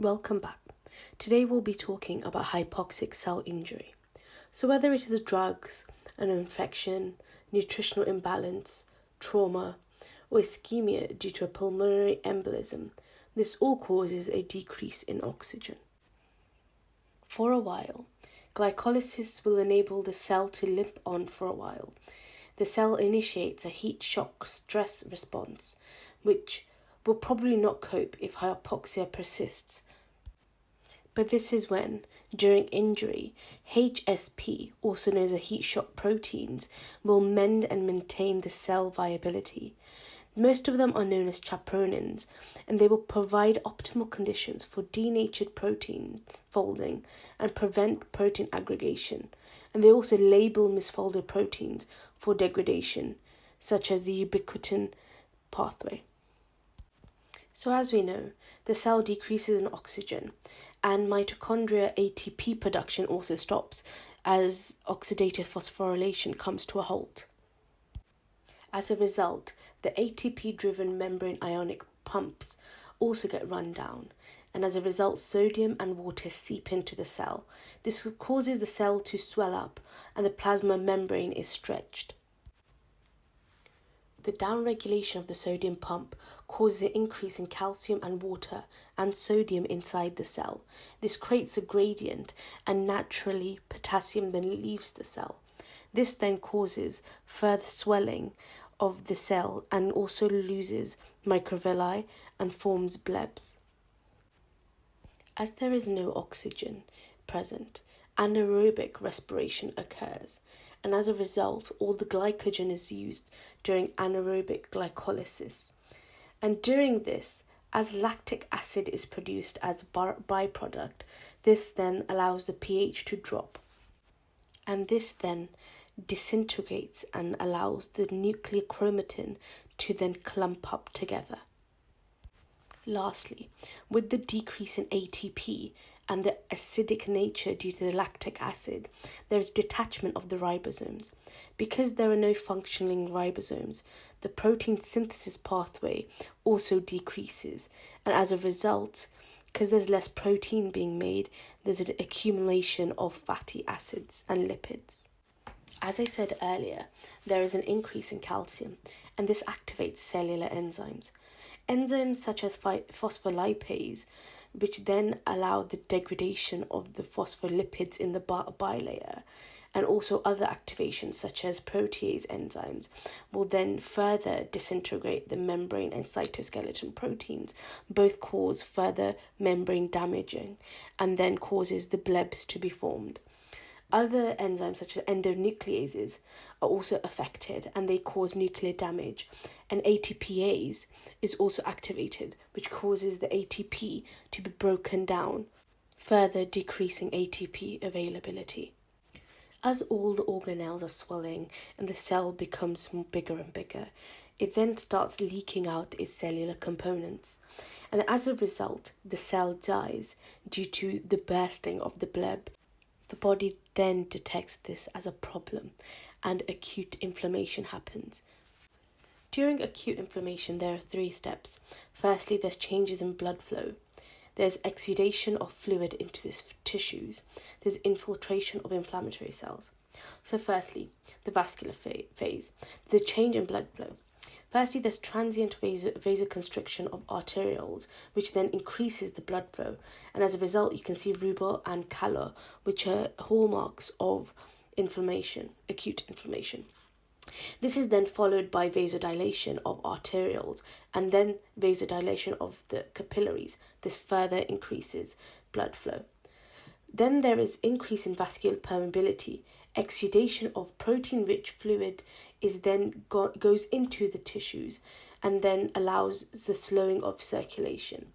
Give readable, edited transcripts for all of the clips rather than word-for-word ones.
Welcome back. Today we'll be talking about hypoxic cell injury. So whether it is drugs, an infection, nutritional imbalance, trauma, or ischemia due to a pulmonary embolism, this all causes a decrease in oxygen. For a while, glycolysis will enable the cell to limp on for a while. The cell initiates a heat shock stress response, which will probably not cope if hypoxia persists. But this is when, during injury, HSP, also known as heat shock proteins, will mend and maintain the cell viability. Most of them are known as chaperonins, and they will provide optimal conditions for denatured protein folding and prevent protein aggregation. And they also label misfolded proteins for degradation, such as the ubiquitin pathway. So as we know, the cell decreases in oxygen, and mitochondria ATP production also stops as oxidative phosphorylation comes to a halt. As a result, the ATP-driven membrane ionic pumps also get run down, and as a result, sodium and water seep into the cell. This causes the cell to swell up, and the plasma membrane is stretched. The downregulation of the sodium pump causes an increase in calcium and water and sodium inside the cell. This creates a gradient, and naturally potassium then leaves the cell. This then causes further swelling of the cell and also loses microvilli and forms blebs. As there is no oxygen present, anaerobic respiration occurs, and as a result, all the glycogen is used during anaerobic glycolysis. And during this, as lactic acid is produced as a byproduct, this then allows the pH to drop. And this then disintegrates and allows the nuclear chromatin to then clump up together. Lastly, with the decrease in ATP and the acidic nature due to the lactic acid, there is detachment of the ribosomes. Because there are no functioning ribosomes, the protein synthesis pathway also decreases, and as a result, because there's less protein being made, there's an accumulation of fatty acids and lipids. As I said earlier, there is an increase in calcium, and this activates cellular enzymes. Enzymes such as phospholipase, which then allow the degradation of the phospholipids in the bilayer, and also other activations such as protease enzymes, will then further disintegrate the membrane and cytoskeleton proteins. Both cause further membrane damaging and then causes the blebs to be formed. Other enzymes such as endonucleases are also affected, and they cause nuclear damage. And ATPase is also activated, which causes the ATP to be broken down, further decreasing ATP availability. As all the organelles are swelling and the cell becomes bigger and bigger, it then starts leaking out its cellular components. And as a result, the cell dies due to the bursting of the bleb. The body then detects this as a problem, and acute inflammation happens. During acute inflammation, there are 3 steps. Firstly, there's changes in blood flow. There's exudation of fluid into the tissues. There's infiltration of inflammatory cells. So firstly, the vascular phase, the change in blood flow. Firstly, there's transient vasoconstriction of arterioles, which then increases the blood flow. And as a result, you can see rubor and calor, which are hallmarks of inflammation, acute inflammation. This is then followed by vasodilation of arterioles and then vasodilation of the capillaries. This further increases blood flow. Then there is increase in vascular permeability. Exudation of protein-rich fluid is then goes into the tissues and then allows the slowing of circulation.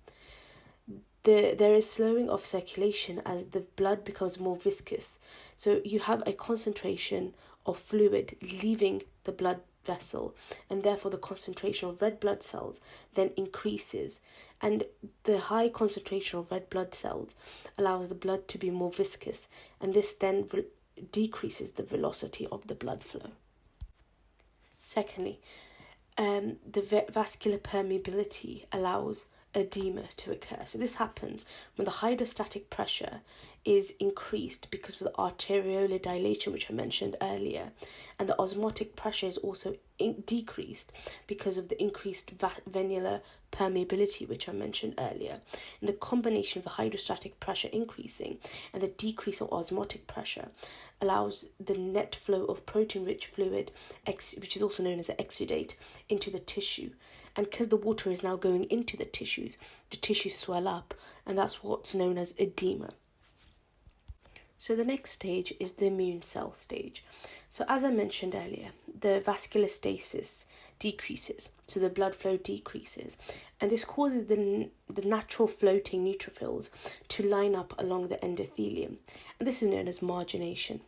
There is slowing of circulation as the blood becomes more viscous. So you have a concentration of fluid leaving the blood vessel, and therefore the concentration of red blood cells then increases. And the high concentration of red blood cells allows the blood to be more viscous, and this then decreases the velocity of the blood flow. Secondly, the vascular permeability allows edema to occur. So this happens when the hydrostatic pressure is increased because of the arteriolar dilation, which I mentioned earlier, and the osmotic pressure is also decreased because of the increased venular permeability, which I mentioned earlier. And the combination of the hydrostatic pressure increasing and the decrease of osmotic pressure allows the net flow of protein-rich fluid, which is also known as an exudate, into the tissue. And because the water is now going into the tissues swell up, and that's what's known as edema. So the next stage is the immune cell stage. So as I mentioned earlier, the vascular stasis decreases, so the blood flow decreases, and this causes the natural floating neutrophils to line up along the endothelium, and this is known as margination.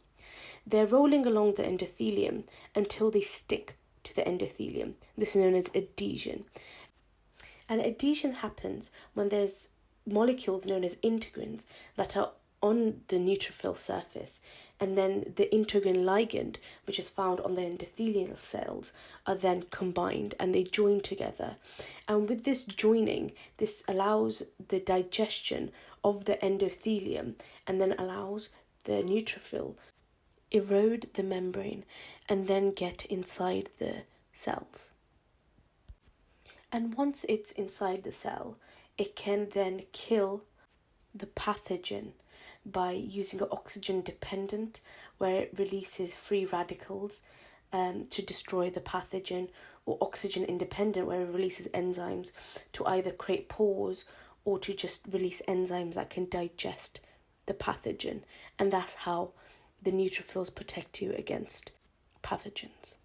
They're rolling along the endothelium until they stick to the endothelium. This is known as adhesion. And adhesion happens when there's molecules known as integrins that are on the neutrophil surface, and then the integrin ligand, which is found on the endothelial cells, are then combined and they join together. And with this joining, this allows the digestion of the endothelium and then allows the neutrophil erode the membrane and then get inside the cells. And once it's inside the cell, it can then kill the pathogen by using an oxygen dependent, where it releases free radicals to destroy the pathogen, or oxygen independent, where it releases enzymes to either create pores or to just release enzymes that can digest the pathogen. And that's how the neutrophils protect you against pathogens.